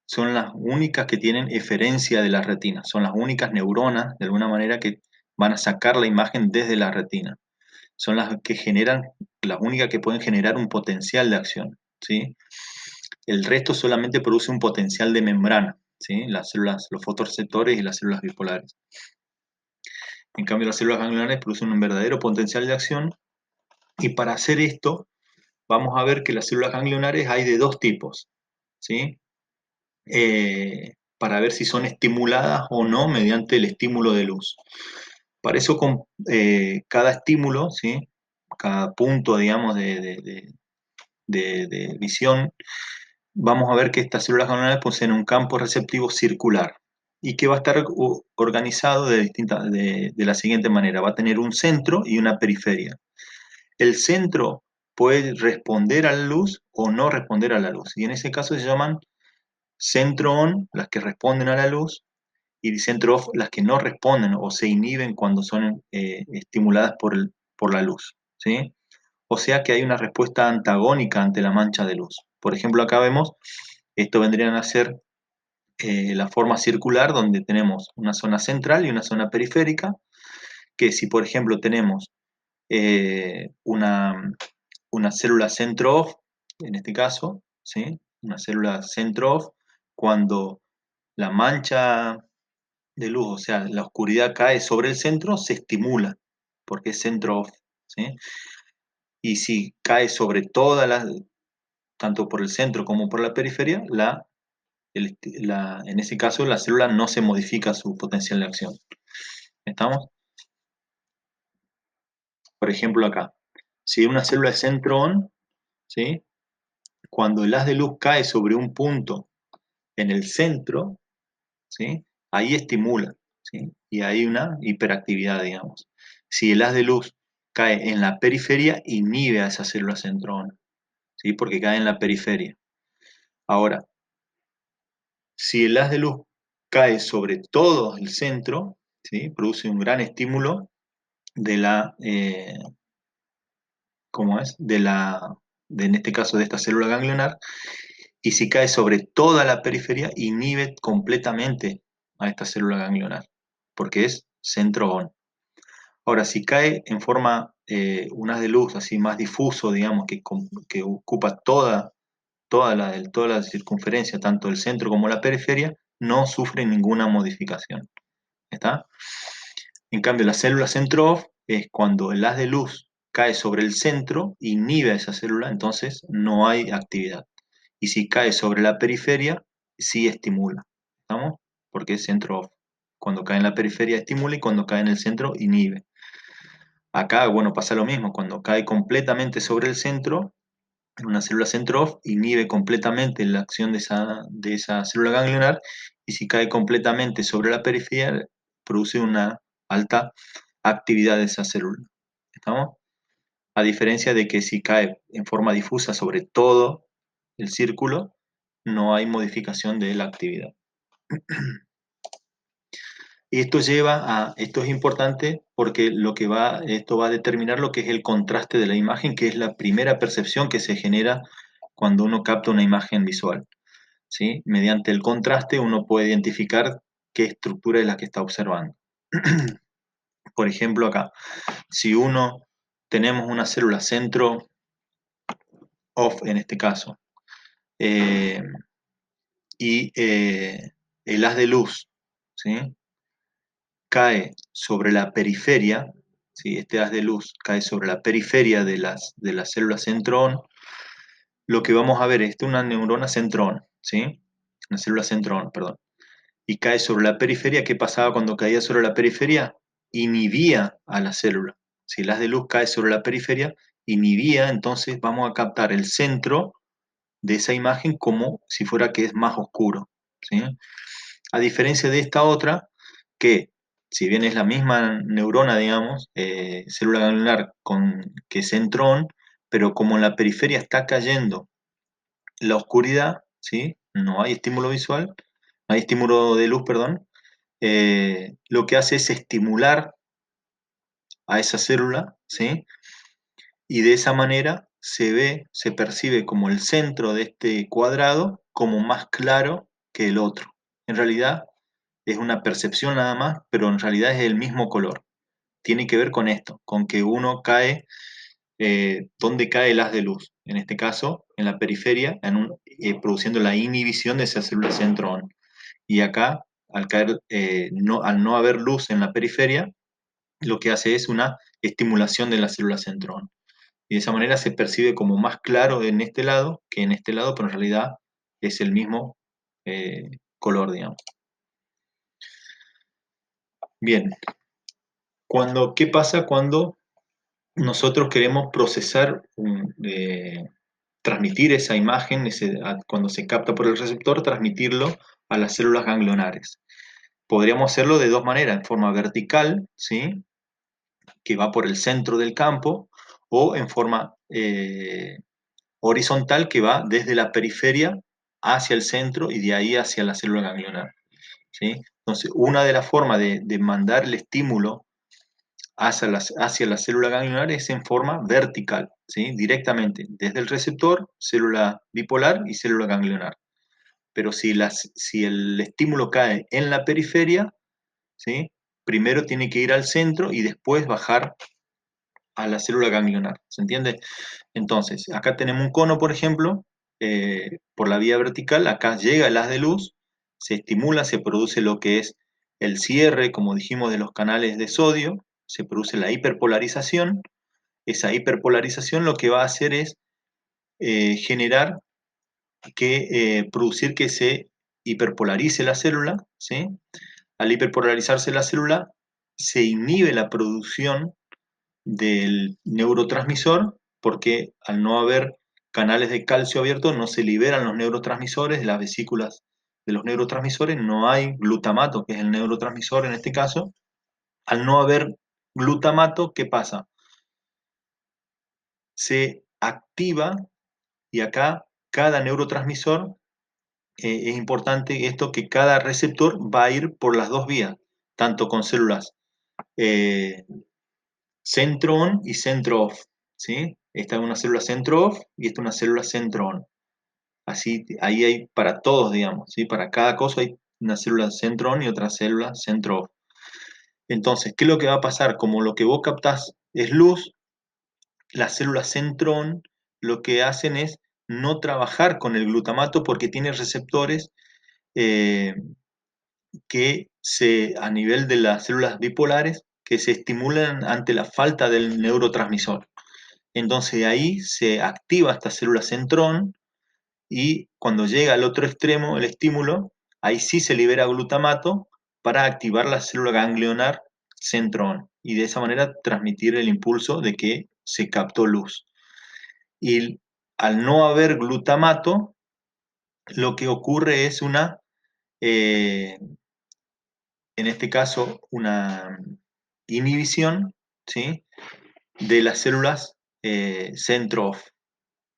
son las únicas que tienen eferencia de la retina, son las únicas neuronas, de alguna manera, que van a sacar la imagen desde la retina. Son las que generan, las únicas que pueden generar un potencial de acción, ¿sí? El resto solamente produce un potencial de membrana, ¿sí? Las células, los fotorreceptores y las células bipolares. En cambio, las células ganglionares producen un verdadero potencial de acción, y para hacer esto, vamos a ver que las células ganglionares hay de dos tipos, ¿sí? Para ver si son estimuladas o no mediante el estímulo de luz. Para eso, cada estímulo, ¿sí? Cada punto, digamos, de visión, vamos a ver que estas células ganglionares poseen un campo receptivo circular y que va a estar organizado de la siguiente manera. Va a tener un centro y una periferia. El centro puede responder a la luz o no responder a la luz. Y en ese caso se llaman centro on, las que responden a la luz, y centro off, las que no responden o se inhiben cuando son estimuladas por la luz. ¿Sí? O sea que hay una respuesta antagónica ante la mancha de luz. Por ejemplo, acá vemos, esto vendrían a ser la forma circular donde tenemos una zona central y una zona periférica, que si por ejemplo tenemos eh, una, una célula centro-off, en este caso, ¿sí? Una célula centro-off, cuando la mancha de luz, o sea, la oscuridad cae sobre el centro, se estimula, porque es centro-off, ¿sí? Y si cae sobre tanto por el centro como por la periferia, en ese caso la célula no se modifica su potencial de acción. ¿Estamos? Por ejemplo, acá, si una célula es centro-on, ¿sí? Cuando el haz de luz cae sobre un punto en el centro, ¿sí? Ahí estimula, ¿sí? Y hay una hiperactividad, digamos. Si el haz de luz cae en la periferia, inhibe a esa célula centro-on, ¿sí? Porque cae en la periferia. Ahora, si el haz de luz cae sobre todo el centro, ¿sí? Produce un gran estímulo de ¿cómo es? En este caso, de esta célula ganglionar, y si cae sobre toda la periferia, inhibe completamente a esta célula ganglionar, porque es centro-on. Ahora, si cae en forma, un haz de luz así más difuso, digamos, que ocupa toda la circunferencia, tanto el centro como la periferia, no sufre ninguna modificación. ¿Está? En cambio, la célula centro-off es cuando el haz de luz cae sobre el centro, inhibe a esa célula, entonces no hay actividad. Y si cae sobre la periferia, sí estimula. ¿Estamos? Porque es centro-off. Cuando cae en la periferia estimula y cuando cae en el centro inhibe. Acá, bueno, pasa lo mismo. Cuando cae completamente sobre el centro, en una célula centro-off, inhibe completamente la acción de esa célula ganglionar, y si cae completamente sobre la periferia, produce una alta actividad de esa célula. ¿Estamos? A diferencia de que si cae en forma difusa sobre todo el círculo, no hay modificación de la actividad. Y esto es importante porque esto va a determinar lo que es el contraste de la imagen, que es la primera percepción que se genera cuando uno capta una imagen visual. ¿Sí? Mediante el contraste uno puede identificar qué estructura es la que está observando. Por ejemplo, acá, si tenemos una célula centro off en este caso, eh, y el haz de luz, ¿sí? Cae sobre la periferia, ¿sí? Este haz de luz cae sobre la periferia de las células centrón, lo que vamos a ver es una neurona centrón, ¿sí? Una célula centrón, perdón. Y cae sobre la periferia. ¿Qué pasaba cuando caía sobre la periferia? Inhibía a la célula. Si el haz de luz cae sobre la periferia, inhibía, entonces vamos a captar el centro de esa imagen como si fuera que es más oscuro, ¿sí? A diferencia de esta otra, que si bien es la misma neurona, digamos, célula ganglionar que centrón, pero como en la periferia está cayendo la oscuridad, ¿sí? No hay estímulo visual, no hay estímulo de luz, perdón, lo que hace es estimular a esa célula, ¿sí? Y de esa manera se percibe como el centro de este cuadrado como más claro que el otro. En realidad es una percepción nada más, pero en realidad es el mismo color. Tiene que ver con esto, con que uno cae, donde cae el haz de luz. En este caso, en la periferia, produciendo la inhibición de esa célula centrón. Y acá, al no haber luz en la periferia, lo que hace es una estimulación de la célula centrón. Y de esa manera se percibe como más claro en este lado que en este lado, pero en realidad es el mismo color, digamos. Bien, ¿qué pasa cuando nosotros queremos procesar transmitir esa imagen, cuando se capta por el receptor, transmitirlo a las células ganglionares. Podríamos hacerlo de dos maneras, en forma vertical, ¿sí? Que va por el centro del campo, o en forma horizontal, que va desde la periferia hacia el centro y de ahí hacia la célula ganglionar, ¿sí? Entonces, una de las formas de mandar el estímulo hacia la célula ganglionar es en forma vertical, ¿sí? Directamente, desde el receptor, célula bipolar y célula ganglionar. Pero si el estímulo cae en la periferia, ¿sí? Primero tiene que ir al centro y después bajar a la célula ganglionar, ¿se entiende? Entonces, acá tenemos un cono, por ejemplo, por la vía vertical, acá llega el haz de luz, se estimula, se produce lo que es el cierre, como dijimos, de los canales de sodio, se produce la hiperpolarización. Esa hiperpolarización lo que va a hacer es generar producir que se hiperpolarice la célula, ¿sí? Al hiperpolarizarse la célula, se inhibe la producción del neurotransmisor, porque al no haber canales de calcio abiertos, no se liberan los neurotransmisores de las vesículas de los neurotransmisores, no hay glutamato, que es el neurotransmisor en este caso. Al no haber glutamato, ¿qué pasa? Se activa, y acá cada neurotransmisor, es importante esto, que cada receptor va a ir por las dos vías, tanto con células eh, centro-on y centro-off, ¿sí? Esta es una célula centro-off y esta es una célula centro-on. Así, ahí hay para todos, digamos, ¿sí? Para cada cosa hay una célula centro-on y otra célula centro-off. Entonces, ¿qué es lo que va a pasar? Como lo que vos captás es luz, las células centro-on lo que hacen es no trabajar con el glutamato porque tiene receptores eh, a nivel de las células bipolares, que se estimulan ante la falta del neurotransmisor. Entonces ahí se activa esta célula centrón y cuando llega al otro extremo el estímulo, ahí sí se libera glutamato para activar la célula ganglionar centrón y de esa manera transmitir el impulso de que se captó luz. Y al no haber glutamato, lo que ocurre es eh, en este caso, una inhibición, ¿sí? De las células centro-off,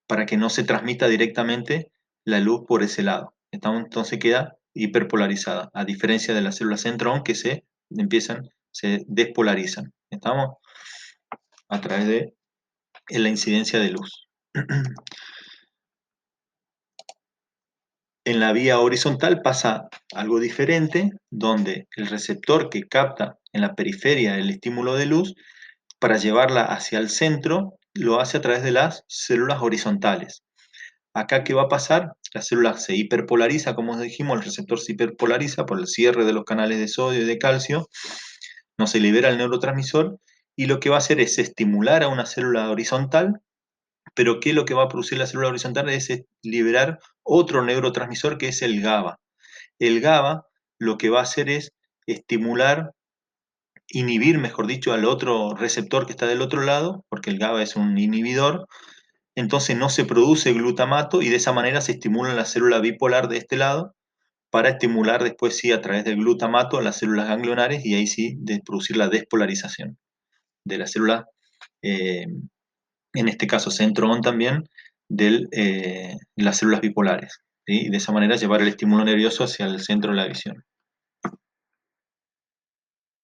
para que no se transmita directamente la luz por ese lado. Entonces queda hiperpolarizada, a diferencia de las células centro-on que se despolarizan. ¿Estamos? A través de la incidencia de luz. En la vía horizontal pasa algo diferente, donde el receptor que capta en la periferia el estímulo de luz, para llevarla hacia el centro, lo hace a través de las células horizontales. Acá, ¿qué va a pasar? La célula se hiperpolariza, como dijimos, el receptor se hiperpolariza por el cierre de los canales de sodio y de calcio, no se libera el neurotransmisor, y lo que va a hacer es estimular a una célula horizontal, pero ¿qué es lo que va a producir la célula horizontal? Es liberar otro neurotransmisor que es el GABA. El GABA lo que va a hacer es estimular, inhibir, mejor dicho, al otro receptor que está del otro lado, porque el GABA es un inhibidor, entonces no se produce glutamato y de esa manera se estimula la célula bipolar de este lado para estimular después sí a través del glutamato a las células ganglionares y ahí sí de producir la despolarización de la célula, eh, en este caso centro-on también, de las células bipolares, ¿sí? Y de esa manera llevar el estímulo nervioso hacia el centro de la visión.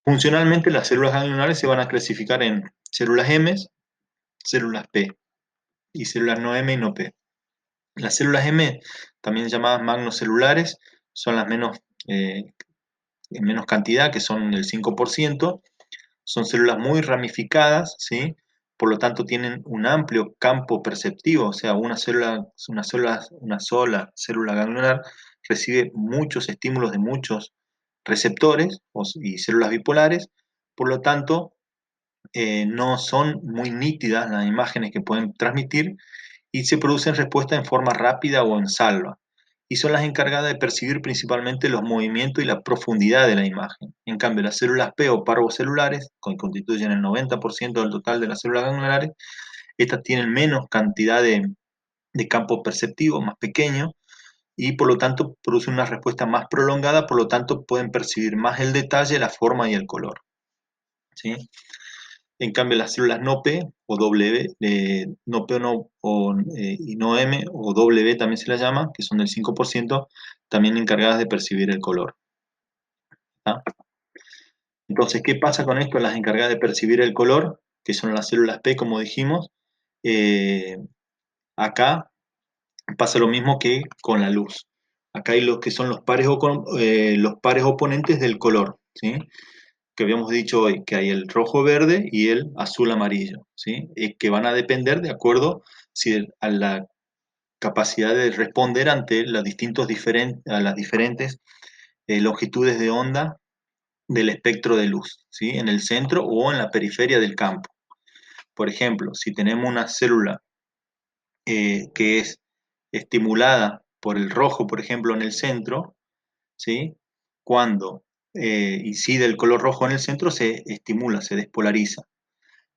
Funcionalmente las células ganglionares se van a clasificar en células M, células P y células no M y no P. Las células M, también llamadas magnocelulares, son las en menos cantidad, que son el 5%. Son células muy ramificadas, ¿sí? Por lo tanto tienen un amplio campo perceptivo, o sea, una sola célula ganglionar recibe muchos estímulos de muchos receptores y células bipolares, por lo tanto no son muy nítidas las imágenes que pueden transmitir y se producen respuestas en forma rápida o en salva. Y son las encargadas de percibir principalmente los movimientos y la profundidad de la imagen. En cambio, las células P o parvocelulares, que constituyen el 90% del total de las células ganglionares, estas tienen menos cantidad de campo perceptivo, más pequeño, y por lo tanto producen una respuesta más prolongada, por lo tanto pueden percibir más el detalle, la forma y el color, ¿sí? En cambio, las células NOPE o W, NOPE y NOM o W también se las llama, que son del 5%, también encargadas de percibir el color. ¿Tá? Entonces, ¿qué pasa con esto? Las encargadas de percibir el color, que son las células P, como dijimos, acá pasa lo mismo que con la luz. Acá hay lo que son los pares oponentes del color, ¿sí? Que habíamos dicho hoy, que hay el rojo-verde y el azul-amarillo, ¿sí? Que van a depender de acuerdo a la capacidad de responder ante a las diferentes longitudes de onda del espectro de luz, ¿sí? En el centro o en la periferia del campo. Por ejemplo, si tenemos una célula que es estimulada por el rojo, por ejemplo, en el centro, ¿sí? Cuando incide el color rojo en el centro, se estimula, se despolariza.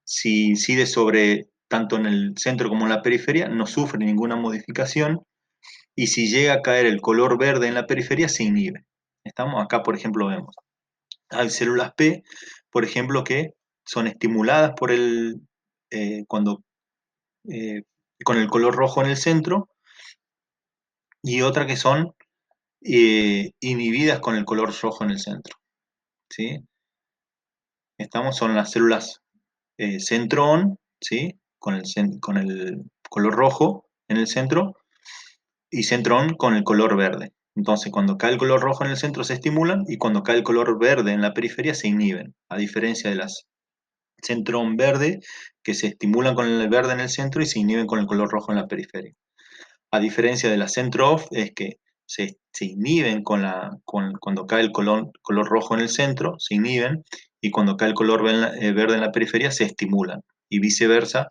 Si incide sobre tanto en el centro como en la periferia, no sufre ninguna modificación. Y si llega a caer el color verde en la periferia, se inhibe. ¿Estamos? Acá, por ejemplo, vemos. Hay células P, por ejemplo, que son estimuladas cuando, eh, con el color rojo en el centro, y otras que son inhibidas con el color rojo en el centro, ¿sí? Son las células centrón, ¿sí? Con el color rojo en el centro, y centrón con el color verde. Entonces, cuando cae el color rojo en el centro se estimulan, y cuando cae el color verde en la periferia se inhiben, a diferencia de las centrón verde, que se estimulan con el verde en el centro y se inhiben con el color rojo en la periferia. A diferencia de la centro off, es que se inhiben cuando cae el color rojo en el centro, se inhiben, y cuando cae el color verde en la periferia se estimulan, y viceversa,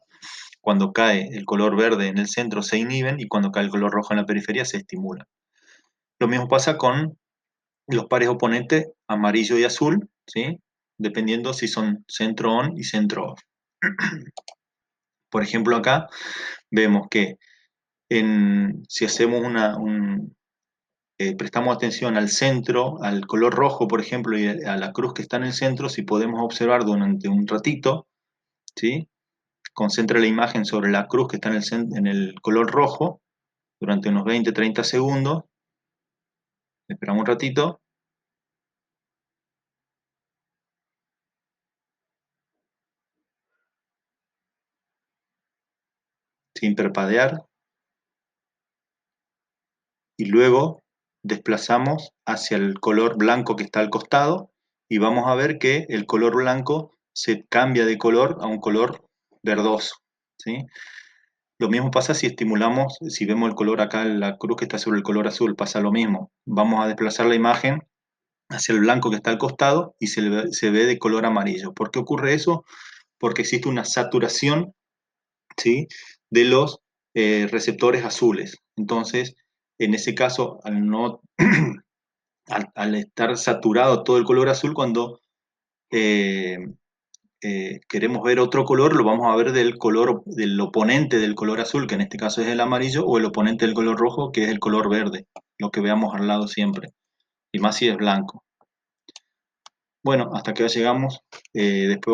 cuando cae el color verde en el centro se inhiben, y cuando cae el color rojo en la periferia se estimulan. Lo mismo pasa con los pares oponentes amarillo y azul, ¿sí? Dependiendo si son centro on y centro off. Por ejemplo, acá vemos que si hacemos prestamos atención al centro, al color rojo, por ejemplo, y a la cruz que está en el centro, si podemos observar durante un ratito, ¿sí? Concentra la imagen sobre la cruz que está en el color rojo durante unos 20-30 segundos. Esperamos un ratito. Sin parpadear, y luego desplazamos hacia el color blanco que está al costado, y vamos a ver que el color blanco se cambia de color a un color verdoso, ¿sí? Lo mismo pasa si vemos el color acá, la cruz que está sobre el color azul, pasa lo mismo. Vamos a desplazar la imagen hacia el blanco que está al costado y se ve de color amarillo. ¿Por qué ocurre eso? Porque existe una saturación, ¿sí? De los receptores azules. Entonces, en ese caso, al estar saturado todo el color azul, cuando eh, queremos ver otro color, lo vamos a ver del oponente del color azul, que en este caso es el amarillo, o el oponente del color rojo, que es el color verde, lo que veamos al lado siempre, y más si es blanco. Bueno, hasta que llegamos. Después vamos